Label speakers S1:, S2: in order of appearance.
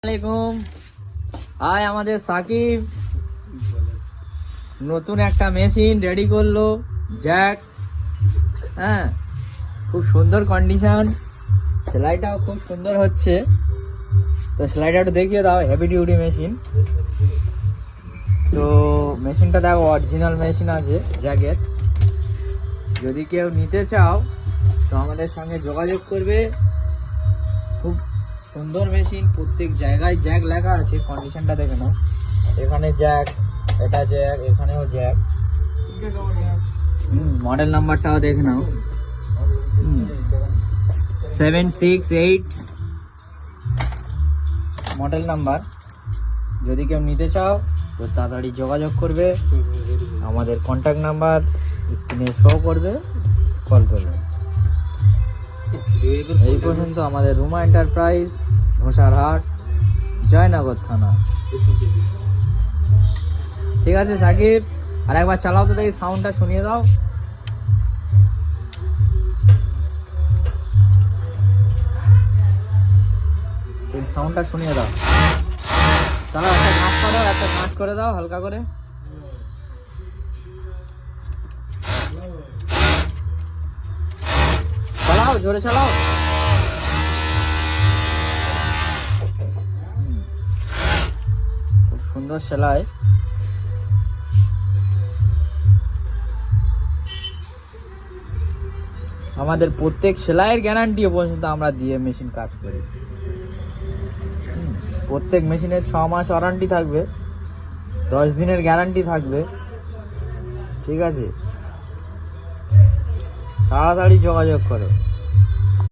S1: আসসালামাইকুম। হাই, আমাদের সাকিব নতুন একটা মেশিন রেডি করলো, জ্যাক। হ্যাঁ, খুব সুন্দর কন্ডিশন, সেলাইটাও খুব সুন্দর হচ্ছে। তো সেলাইটা একটু দেখিয়ে দাও। Heavy duty machine. তো মেশিনটা দেখো, অরিজিনাল মেশিন আছে জ্যাকের। যদি কেউ নিতে চাও তো আমাদের সঙ্গে যোগাযোগ করবে। খুব সুন্দর মেশিন, প্রত্যেক জায়গায় জ্যাক লেখা আছে। কন্ডিশনটা দেখে নাও, এখানে জ্যাক, এটা জ্যাক, এখানেও জ্যাক। মডেল নাম্বারটাও দেখে নাও, 768 মডেল নাম্বার। যদি কেউ নিতে চাও তো তাড়াতাড়ি যোগাযোগ করবে। আমাদের কন্ট্যাক্ট নাম্বার স্ক্রিনে শো করবে, কল করবে। এই পর্যন্ত আমাদের রুমা এন্টারপ্রাইজ, ঘোষারহাট, জয়নগর থানা। ঠিক আছে সাকিব, আর একবার চালাও তো দেখি, সাউন্ডটা শুনিয়ে দাও। সাউন্ডটা শুনিয়ে দাও। চালাও, একটা কাজ করো, একটা কাজ করে দাও হালকা করে। চালাও, জোরে চালাও। খুব সুন্দর সেলাই। আমাদের প্রত্যেক সেলাইয়ের গ্যারান্টি পর্যন্ত আমরা দিয়ে মেশিন কাজ করি। প্রত্যেক মেশিনের 6 মাস ওয়ারেন্টি থাকবে, 10 দিনের গ্যারান্টি থাকবে। ঠিক আছে, তাড়াতাড়ি যোগাযোগ করো।